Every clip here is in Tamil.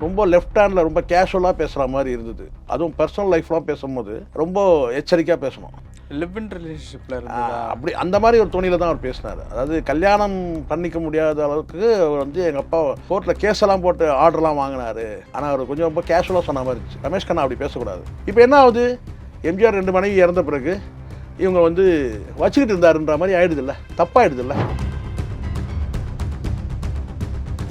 ரொம்ப லெஃப்ட் ஹேண்டில் ரொம்ப கேஷுவலாக பேசுகிற மாதிரி இருந்தது. அதுவும் பர்சனல் லைஃப்லாம் பேசும்போது ரொம்ப எச்சரிக்கையாக பேசணும். லிவ் இன் ரிலேஷன்ஷிப்பில் இருந்ததா? அப்படி அந்த மாதிரி ஒரு துணியில் தான் அவர் பேசினார். அதாவது கல்யாணம் பண்ணிக்க முடியாத அளவுக்கு அவர் வந்து எங்கள் அப்பா கோர்ட்டில் கேஸெல்லாம் போட்டு ஆர்டர்லாம் வாங்கினார். ஆனால் அவர் கொஞ்சம் ரொம்ப கேஷுவலாக சொன்ன மாதிரி இருந்துச்சு. ரமேஷ் கண்ணா அப்படி பேசக்கூடாது. இப்போ என்ன ஆகுது, எம்ஜிஆர் 2 மனைவி இறந்த பிறகு இவங்க வந்து வச்சுக்கிட்டு இருந்தாருன்ற மாதிரி ஆயிடுதில்ல, தப்பாயிடுதில்ல.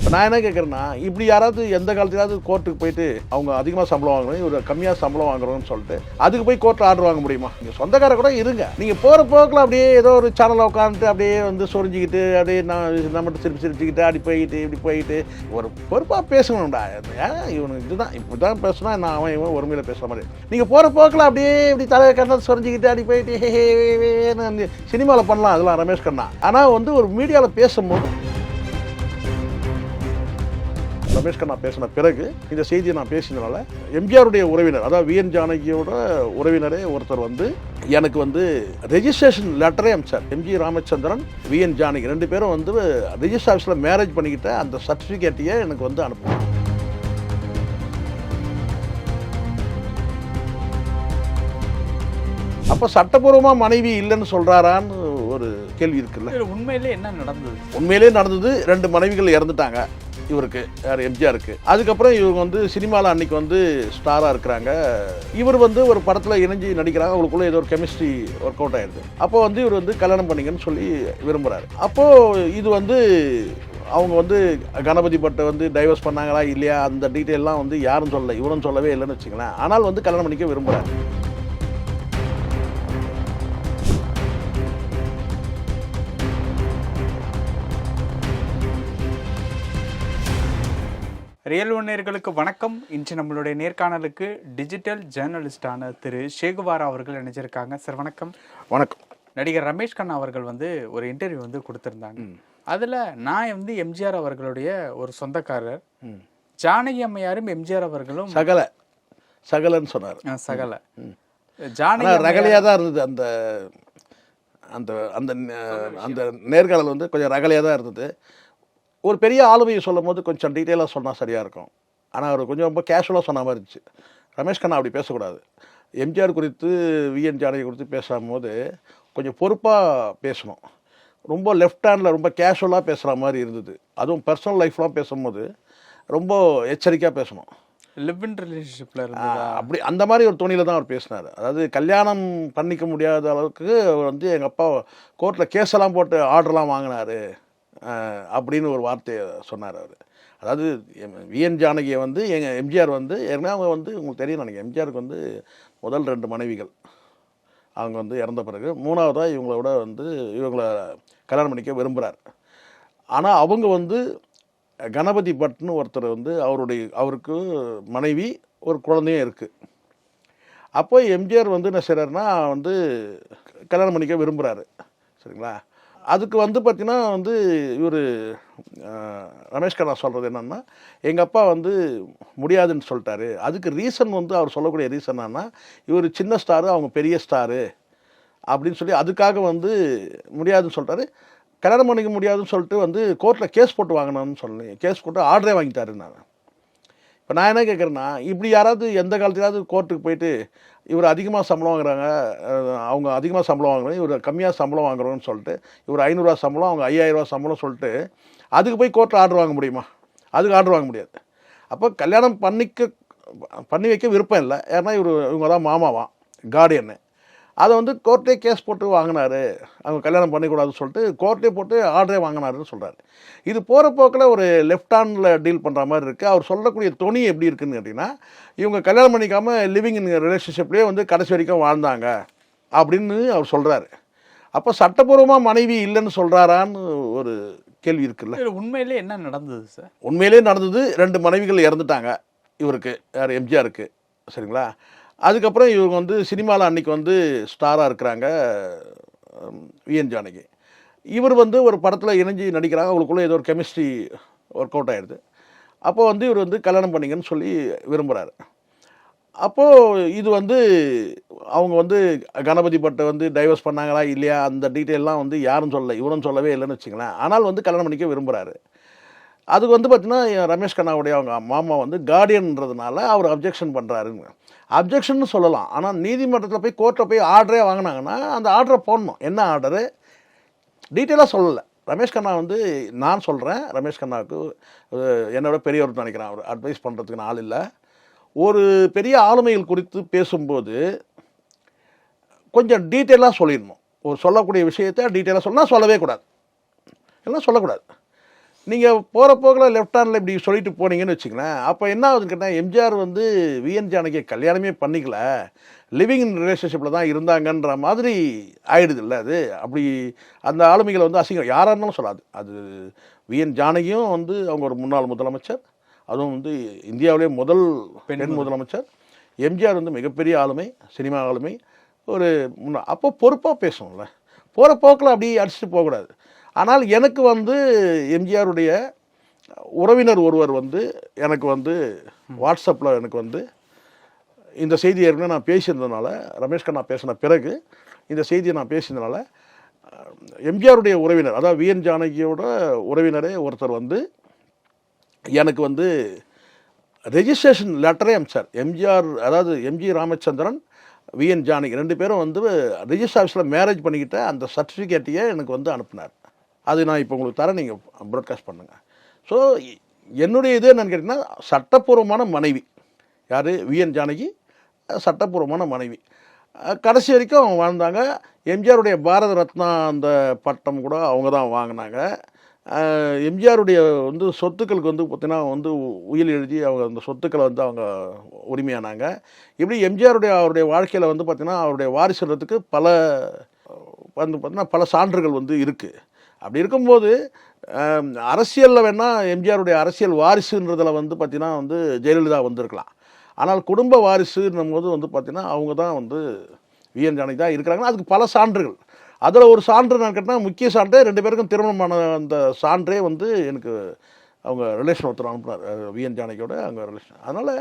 இப்போ நான் என்ன கேட்குறேன்னா, இப்படி யாராவது எந்த காலத்துலையாவது கோர்ட்டுக்கு போயிட்டு அவங்க அதிகமாக சம்பளம் வாங்குறோம், இவர் கம்மியாக சம்பளம் வாங்குறோம்னு சொல்லிட்டு அதுக்கு போய் கோர்ட்டில் ஆர்டர் வாங்க முடியுமா? நீங்கள் சொந்தக்கார கூட இருங்க, நீங்கள் போகிற போக்கில் அப்படியே ஏதோ ஒரு சேனலில் உட்காந்துட்டு அப்படியே வந்து சொரிஞ்சிக்கிட்டு அப்படியே நம்மகிட்ட சிரிச்சுக்கிட்டு அப்படி போயிட்டு இப்படி போயிட்டு ஒரு பொறுப்பாக பேசணும்டா. ஏன் இவனுக்கு இதுதான் இப்படி தான் பேசுனா நான் அவன் இவன் ஒருமையில் பேசுகிற மாதிரி. நீங்கள் போகிற போக்கில் அப்படியே இப்படி தலையை கண்ணத்தை சொரிஞ்சிக்கிட்டு அப்படி போயிட்டு சினிமாவில் பண்ணலாம் அதெல்லாம் ரமேஷ் கண்ணா. ஆனால் வந்து ஒரு மீடியாவில் பேசும்போது ரமேஷ் கண்ணா பேசின பிறகு இந்த செய்தியை நான் பேசினதுனால எம்ஜிஆருடைய உறவினர், அதாவது விஎன் ஜானகியோட உறவினரே ஒருத்தர் வந்து எனக்கு வந்து ரெஜிஸ்ட்ரேஷன் லெட்டரே அனுப்பிச்சார். எம்ஜி ராமச்சந்திரன், விஎன் ஜானகி 2 பேரும் வந்து ரெஜிஸ்டர் ஆஃபீஸில் மேரேஜ் பண்ணிக்கிட்ட அந்த சர்டிஃபிகேட்டையே எனக்கு வந்து அனுப்புவாங்க. அப்போ சட்டப்பூர்வமாக மனைவி இல்லைன்னு சொல்கிறாரான்னு ஒரு கேள்வி இருக்குல்ல. உண்மையிலே என்ன நடந்தது? உண்மையிலே நடந்தது. 2 மனைவிகள் இறந்துட்டாங்க இவருக்கு, யார் எம்ஜிஆருக்கு. அதுக்கப்புறம் இவங்க வந்து சினிமாவில் அன்னைக்கு வந்து ஸ்டாராக இருக்கிறாங்க. இவர் வந்து ஒரு படத்தில் இணைஞ்சு நடிக்கிறாங்க. அவங்களுக்குள்ள ஏதோ ஒரு கெமிஸ்ட்ரி ஒர்க் அவுட் ஆயிடுது. அப்போ வந்து இவர் வந்து கல்யாணம் பண்ணிங்கன்னு சொல்லி விரும்புகிறாரு. அப்போது இது வந்து அவங்க வந்து கணபதி பட்டை வந்து டைவர்ஸ் பண்ணாங்களா இல்லையா அந்த டீட்டெயிலாம் வந்து யாரும் சொல்லலை, இவரும் சொல்லவே இல்லைன்னு வச்சுங்களேன். ஆனால் வந்து கல்யாணம் பண்ணிக்க விரும்புகிறாரு. ரியல் ஒன்னர்களுக்கு வணக்கம். இன்று நம்மளுடைய நேர்காணலுக்கு டிஜிட்டல் ஜேர்னலிஸ்டான திரு ஷேகுவாரா அவர்கள் இணைஞ்சிருக்காங்க. சார் வணக்கம். வணக்கம். நடிகர் ரமேஷ் கண்ணா அவர்கள் வந்து ஒரு இன்டர்வியூ வந்து கொடுத்துருந்தாங்க. அதில் நான் வந்து எம்ஜிஆர் அவர்களுடைய ஒரு சொந்தக்காரர், ஜானகி அம்மையாரும் எம்ஜிஆர் அவர்களும் சகலன்னு சொன்னார். சகல ஜானகி ரகலையாக தான் இருந்தது. அந்த அந்த அந்த அந்த நேர்காணல் வந்து கொஞ்சம் ரகலையாக தான் இருந்தது. ஒரு பெரிய ஆளுமையை சொல்லும் போது கொஞ்சம் டீட்டெயிலாக சொன்னால் சரியாக இருக்கும். ஆனால் அவர் கொஞ்சம் ரொம்ப கேஷுவலாக சொன்ன மாதிரி இருந்துச்சு. ரமேஷ் கண்ணா அப்படி பேசக்கூடாது. எம்ஜிஆர் குறித்து விஎன் ஜானகி குறித்து பேசும்போது கொஞ்சம் பொறுப்பாக பேசணும். ரொம்ப லெஃப்ட் ஹேண்டில் ரொம்ப கேஷுவலாக பேசுகிற மாதிரி இருந்தது. அதுவும் பர்சனல் லைஃப்லாம் பேசும்போது ரொம்ப எச்சரிக்கையாக பேசணும். லிவ் இன் ரிலேஷன்ஷிப்பில் இருந்ததா? அப்படி அந்த மாதிரி ஒரு துணியில் தான் அவர் பேசினார். அதாவது கல்யாணம் பண்ணிக்க முடியாத அளவுக்கு அவர் வந்து எங்கள் அப்பா கோர்ட்டில் கேஸெல்லாம் போட்டு ஆர்டர்லாம் வாங்கினார் அப்படின்னு ஒரு வார்த்தையை சொன்னார் அவர். அதாவது விஎன் ஜானகியை வந்து எங்கள் எம்ஜிஆர் வந்து ஏற்கனவே அவங்க வந்து உங்களுக்கு தெரியும் நினைக்கிறேன், எம்ஜிஆருக்கு வந்து முதல் 2 மனைவிகள் அவங்க வந்து இறந்த பிறகு 3வதாக இவங்களோட வந்து இவங்களை கல்யாணம் பண்ணிக்க விரும்புகிறார். ஆனால் அவங்க வந்து கணபதி பட்னு ஒருத்தர் வந்து அவருக்கு மனைவி ஒரு குழந்தையும் இருக்குது. அப்போ எம்ஜிஆர் வந்து என்ன செய்கிறாருன்னா வந்து கல்யாணம் பண்ணிக்க விரும்புகிறாரு. சரிங்களா? அதுக்கு வந்து பார்த்திங்கன்னா வந்து இவர் ரமேஷ் கண்ணா சொல்கிறது என்னென்னா, எங்கள் அப்பா வந்து முடியாதுன்னு சொல்லிட்டாரு. அதுக்கு ரீசன் வந்து அவர் சொல்லக்கூடிய ரீசன் என்னன்னா, இவர் சின்ன ஸ்டாரு, அவங்க பெரிய ஸ்டாரு அப்படின்னு சொல்லி அதுக்காக வந்து முடியாதுன்னு சொல்லிட்டாரு. கல்யாணம் பண்ணிக்க முடியாதுன்னு சொல்லிட்டு வந்து கோர்ட்டில் கேஸ் போட்டு வாங்கினான்னு சொல்லி கேஸ் போட்டு ஆர்டரே வாங்கிட்டாரு. இப்போ நான் என்ன கேட்குறேன்னா, இப்படி யாராவது எந்த காலத்துலையாவது கோர்ட்டுக்கு போயிட்டு இவர் அதிகமாக சம்பளம் வாங்குறாங்க, அவங்க அதிகமாக சம்பளம் வாங்குறாங்க, இவர் கம்மியாக சம்பளம் வாங்குறோன்னு சொல்லிட்டு இவர் 500 சம்பளம், அவங்க 5000 சம்பளம் சொல்லிட்டு அதுக்கு போய் கோர்ட்டில் ஆர்டர் வாங்க முடியுமா? அதுக்கு ஆர்டர் வாங்க முடியாது. அப்போ கல்யாணம் பண்ணி வைக்க விருப்பம் இல்லை. ஏன்னா இவங்க தான் மாமாவான், கார்டியன்னு. அதை வந்து கோர்ட்டே கேஸ் போட்டு வாங்கினார், அவங்க கல்யாணம் பண்ணிக்கூடாதுன்னு சொல்லிட்டு கோர்ட்டே போட்டு ஆர்டரே வாங்கினாருன்னு சொல்கிறாரு. இது போகிற போக்கில் ஒரு லெஃப்ட் ஹேண்டில் டீல் பண்ணுற மாதிரி இருக்குது. அவர் சொல்லக்கூடிய துணி எப்படி இருக்குதுன்னு கேட்டிங்கன்னா, இவங்க கல்யாணம் பண்ணிக்காமல் லிவிங் இன் ரிலேஷன்ஷிப்லேயே வந்து கடைசி வரைக்கும் வாழ்ந்தாங்க அப்படின்னு அவர் சொல்கிறாரு. அப்போ சட்டப்பூர்வமாக மனைவி இல்லைன்னு சொல்கிறாரான்னு ஒரு கேள்வி இருக்குல்ல. உண்மையிலே என்ன நடந்தது சார்? உண்மையிலே நடந்தது. 2 மனைவிகள் இறந்துட்டாங்க இவருக்கு, யார் எம்ஜிஆருக்கு. சரிங்களா? அதுக்கப்புறம் இவங்க வந்து சினிமாவில் அன்றைக்கி வந்து ஸ்டாராக இருக்கிறாங்க விஎன் ஜானகி. இவர் வந்து ஒரு படத்தில் இணைஞ்சு நடிக்கிறாங்க. அவங்களுக்குள்ள ஏதோ ஒரு கெமிஸ்ட்ரி ஒர்க் அவுட் ஆகிடுது. அப்போ வந்து இவர் வந்து கல்யாணம் பண்ணிங்கன்னு சொல்லி விரும்புகிறாரு. அப்போது இது வந்து அவங்க வந்து கணபதி பட்டை வந்து டைவர்ஸ் பண்ணாங்களா இல்லையா அந்த டீட்டெயிலாம் வந்து யாரும் சொல்லலை, இவரும் சொல்லவே இல்லைன்னு வச்சுங்களேன். ஆனால் வந்து கல்யாணம் பண்ணிக்க விரும்புகிறாரு. அதுக்கு வந்து பார்த்தீங்கன்னா ரமேஷ் கண்ணாவுடைய அவங்க மாமா வந்து கார்டியன்றதுனால அவர் அப்ஜெக்ஷன் பண்ணுறாருங்க. அப்ஜெக்ஷன் சொல்லலாம், ஆனால் நீதிமன்றத்தில் போய் கோர்ட்டில் போய் ஆர்டரே வாங்கினாங்கன்னா அந்த ஆர்டரை போடணும். என்ன ஆர்டரு டீட்டெயிலாக சொல்லலை ரமேஷ் கண்ணா வந்து. நான் சொல்கிறேன், ரமேஷ் கண்ணாவுக்கு என்னோட பெரியவர் நினைக்கிறேன், அவர் அட்வைஸ் பண்ணுறதுக்கு ஆள் இல்லை. ஒரு பெரிய ஆளுமைகள் குறித்து பேசும்போது கொஞ்சம் டீட்டெயிலாக சொல்லிடணும். ஒரு சொல்லக்கூடிய விஷயத்தை டீட்டெயிலாக சொன்னால் சொல்லவே கூடாது, எல்லாம் சொல்லக்கூடாது. நீங்கள் போகிற போக்கில் லெஃப்ட் ஹேண்டில் இப்படி சொல்லிட்டு போனீங்கன்னு வச்சுங்களேன், அப்போ என்ன ஆகுதுன்னு கேட்டால் எம்ஜிஆர் வந்து விஎன் ஜானகி கல்யாணமே பண்ணிக்கல, லிவிங் இன் ரிலேஷன்ஷிப்பில் தான் இருந்தாங்கன்ற மாதிரி ஆயிடுது இல்லை அது. அப்படி அந்த ஆளுமைகளை வந்து அசிங்கம் யாராக இருந்தாலும் சொல்லாது. அது விஎன் ஜானகியும் வந்து அவங்க ஒரு முன்னாள் முதலமைச்சர், அதுவும் வந்து இந்தியாவிலே முதல் பெண் முதலமைச்சர். எம்ஜிஆர் வந்து மிகப்பெரிய ஆளுமை, சினிமா ஆளுமை, ஒரு அப்போ பொறுப்பாக பேசணும்ல. போகிற போக்கில் அப்படியே அடிச்சுட்டு போகக்கூடாது. ஆனால் எனக்கு வந்து எம்ஜிஆருடைய உறவினர் ஒருவர் வந்து எனக்கு வந்து வாட்ஸ்அப்பில் எனக்கு வந்து இந்த செய்தியை ஏற்கனவே நான் பேசியிருந்ததுனால, ரமேஷ் கண்ணா பேசின பிறகு இந்த செய்தியை நான் பேசியிருந்தனால, எம்ஜிஆருடைய உறவினர் அதாவது விஎன் ஜானகியோட உறவினரே ஒருத்தர் வந்து எனக்கு வந்து ரெஜிஸ்ட்ரேஷன் லெட்டரே அனுப்பிச்சார். எம்ஜிஆர் அதாவது எம்ஜி ராமச்சந்திரன், விஎன் ஜானகி 2 பேரும் வந்து ரெஜிஸ்டர் ஆஃபீஸில் மேரேஜ் பண்ணிக்கிட்ட அந்த சர்டிஃபிகேட்டையே எனக்கு வந்து அனுப்பினார். அது நான் இப்போ உங்களுக்கு தரேன், நீங்கள் ப்ராட்காஸ்ட் பண்ணுங்கள். ஸோ என்னுடைய இது என்னென்னு கேட்டிங்கன்னா, சட்டப்பூர்வமான மனைவி யார் விஎன் ஜானகி, சட்டப்பூர்வமான மனைவி. கடைசி வரைக்கும் வாழ்ந்தாங்க. எம்ஜிஆருடைய பாரத ரத்னா அந்த பட்டம் கூட அவங்க தான் வாங்கினாங்க. எம்ஜிஆருடைய வந்து சொத்துக்களுக்கு வந்து பார்த்திங்கன்னா வந்து உயில் எழுதி அவங்க அந்த சொத்துக்களை வந்து அவங்க உரிமையானாங்க. இப்படி எம்ஜிஆருடைய அவருடைய வாழ்க்கையில் வந்து பார்த்திங்கன்னா அவருடைய வாரிசுறதுக்கு பல வந்து பார்த்திங்கன்னா பல சான்றுகள் வந்து இருக்குது. அப்படி இருக்கும்போது அரசியலில் வேணால் எம்ஜிஆருடைய அரசியல் வாரிசுன்றதில் வந்து பார்த்திங்கன்னா வந்து ஜெயலலிதா வந்திருக்கலாம். ஆனால் குடும்ப வாரிசுன்னும் போது வந்து பார்த்திங்கன்னா அவங்க தான் வந்து விஎன் ஜானகி தான் இருக்கிறாங்கன்னா அதுக்கு பல சான்றுகள். அதில் ஒரு சான்று நான் கேட்டால் முக்கிய சான்றே 2 பேருக்கும் திருமணமான அந்த சான்றே வந்து எனக்கு அவங்க ரிலேஷன் ஒருத்தர் அனுப்புனார், விஎன் ஜானகியோட அவங்க ரிலேஷன். அதனால்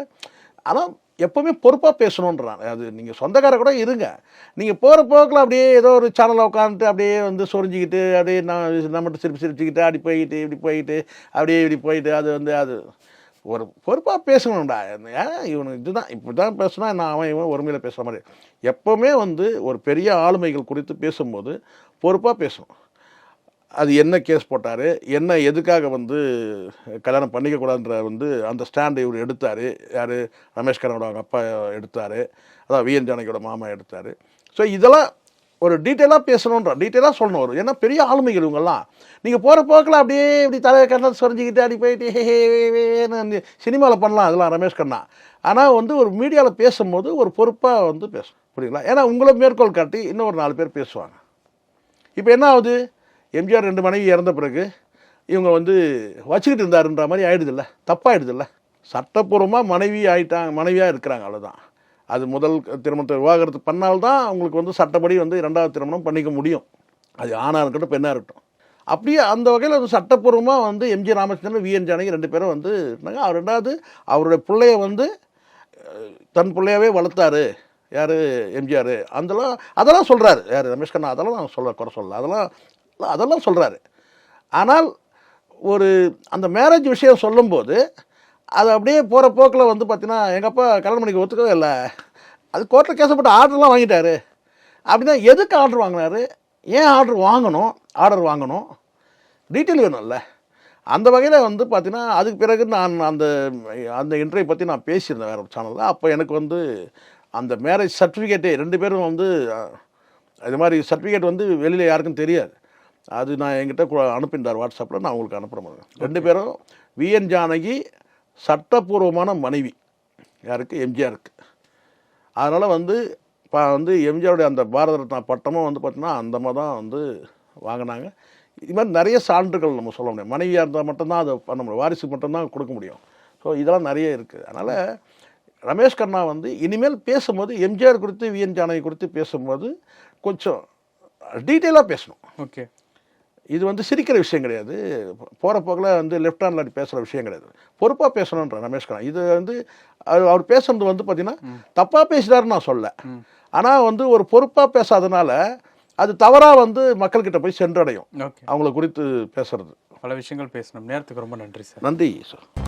ஆனால் எப்போவுமே பொறுப்பாக பேசணுன்றான். அது நீங்கள் சொந்தக்கார கூட இருங்க, நீங்கள் போகிற போக்கில் அப்படியே ஏதோ ஒரு சேனலில் உட்காந்துட்டு அப்படியே வந்து சொரிஞ்சிக்கிட்டு அப்படியே நம்மகிட்ட சிரிச்சுக்கிட்டு அப்படி போய்கிட்டு இப்படி போய்கிட்டு அப்படியே இப்படி போயிட்டு அது வந்து அது ஒரு பொறுப்பாக பேசணும்டா. ஏன் இவனுக்கு இதுதான் இப்படி தான் பேசுனா நான் அவன் இவன் ஒருமையில் பேசுகிற மாதிரி. எப்போவுமே வந்து ஒரு பெரிய ஆளுமைகள் குறித்து பேசும்போது பொறுப்பாக பேசணும். அது என்ன கேஸ் போட்டார், என்ன எதுக்காக வந்து கல்யாணம் பண்ணிக்கக்கூடாதுன்ற வந்து அந்த ஸ்டாண்டு இவர் எடுத்தார். யார் ரமேஷ் கண்ணோட அவங்க அப்பா எடுத்தார், அதான் விஎன் ஜானகியோட மாமா எடுத்தார். ஸோ இதெல்லாம் ஒரு டீட்டெயிலாக பேசணுன்ற டீட்டெயிலாக சொல்லணும். ஒரு ஏன்னா பெரிய ஆளுமைகள் இவங்கெல்லாம். நீங்கள் போகிற போக்கில் அப்படியே இப்படி தலையை கண்ணை சொரிஞ்சிக்கிட்டு அப்படி போயிட்டு ஹேன்னு சினிமாவில் பண்ணலாம் அதெல்லாம் ரமேஷ் கண்ணா. ஆனால் வந்து ஒரு மீடியாவில் பேசும்போது ஒரு பொறுப்பாக வந்து பேசணும், புரியுங்களா? ஏன்னா உங்களை மேற்கோள் காட்டி இன்னும் ஒரு 4 பேர் பேசுவாங்க. இப்போ என்ன ஆகுது, எம்ஜிஆர் 2 மனைவி இறந்த பிறகு இவங்க வந்து வச்சுக்கிட்டு இருந்தாருன்ற மாதிரி ஆகிடுதில்ல, தப்பாகிடுதில்ல. சட்டப்பூர்வமாக மனைவியாக இருக்கிறாங்க, அவ்வளோதான். அது முதல் திருமணத்தை விவாகரத்து பண்ணால்தான் அவங்களுக்கு வந்து சட்டப்படி வந்து 2வது திருமணம் பண்ணிக்க முடியும். அது ஆணாக இருக்கட்டும் பெண்ணாக இருக்கட்டும். அப்படியே அந்த வகையில் வந்து சட்டப்பூர்வமாக வந்து எம்ஜி ராமச்சந்திரன் விஎன் ஜானகி 2 பேரும் வந்து இருந்தாங்க. அவர் 2வது அவருடைய பிள்ளைய வந்து தன் பிள்ளையாவே வளர்த்தாரு யார் எம்ஜிஆர். அதெல்லாம் சொல்கிறாரு யார் ரமேஷ் கண்ணா. அதெல்லாம் நான் குறை சொல்லல, அதெல்லாம் சொல்கிறாரு. ஆனால் ஒரு அந்த மேரேஜ் விஷயம் சொல்லும்போது அது அப்படியே போகிற போக்கில் வந்து பார்த்தீங்கன்னா எங்கள் அப்பா கல்யாணம் பண்ணிக்க ஒத்துக்கவே இல்லை, அது கோர்ட்டில் கேசப்பட்டு ஆர்டர்லாம் வாங்கிட்டாரு. அப்படின்னா எதுக்கு ஆர்டர் வாங்கினாரு, ஏன் ஆர்டர் வாங்கணும் டீட்டெயில் வேணும்ல. அந்த வகையில் வந்து பார்த்தீங்கன்னா அதுக்கு பிறகு நான் அந்த இன்டர்வியூ பற்றி நான் பேசியிருந்தேன் வேறு ஒரு சேனலில். அப்போ எனக்கு வந்து அந்த மேரேஜ் சர்டிஃபிகேட்டே 2 பேரும் வந்து இது மாதிரி சர்டிஃபிகேட் வந்து வெளியில் யாருக்கும் தெரியாது. அது நான் என்கிட்ட அனுப்பியிருந்தார் வாட்ஸ்அப்பில், நான் உங்களுக்கு அனுப்புகிறேன். 2 பேரும் விஎன் ஜானகி சட்டப்பூர்வமான மனைவி யாருக்கு, எம்ஜிஆருக்கு. அதனால் வந்து எம்ஜிஆருடைய அந்த பாரத ரத்னா பட்டமும் வந்து பார்த்திங்கன்னா அந்த மாதிரி தான் வந்து வாங்கினாங்க. இது மாதிரி நிறைய சான்றுகள் நம்ம சொல்ல முடியும். மனைவியாக இருந்தால் மட்டும்தான் அதை பண்ண முடியும், வாரிசுக்கு மட்டும்தான் கொடுக்க முடியும். ஸோ இதெல்லாம் நிறைய இருக்குது. அதனால் ரமேஷ் கண்ணா வந்து இனிமேல் பேசும்போது எம்ஜிஆர் குறித்து விஎன் ஜானகி குறித்து பேசும்போது கொஞ்சம் டீட்டெயிலாக பேசணும். ஓகே, இது வந்து சிரிக்கிற விஷயம் கிடையாது, போகிற போக்கில் வந்து லெஃப்ட் ஹேண்டில் பேசுகிற விஷயம் கிடையாது. பொறுப்பாக பேசணுன்ற ரமேஷ் கண்ணா. இது வந்து அவர் பேசுறது வந்து பார்த்திங்கன்னா தப்பாக பேசிட்டாருன்னு நான் சொல்ல, ஆனால் வந்து ஒரு பொறுப்பாக பேசாதனால அது தவறாக வந்து மக்கள்கிட்ட போய் சென்றடையும் அவங்கள குறித்து பேசுறது. பல விஷயங்கள் பேசணும். நேரத்துக்கு ரொம்ப நன்றி சார். நன்றி சார்.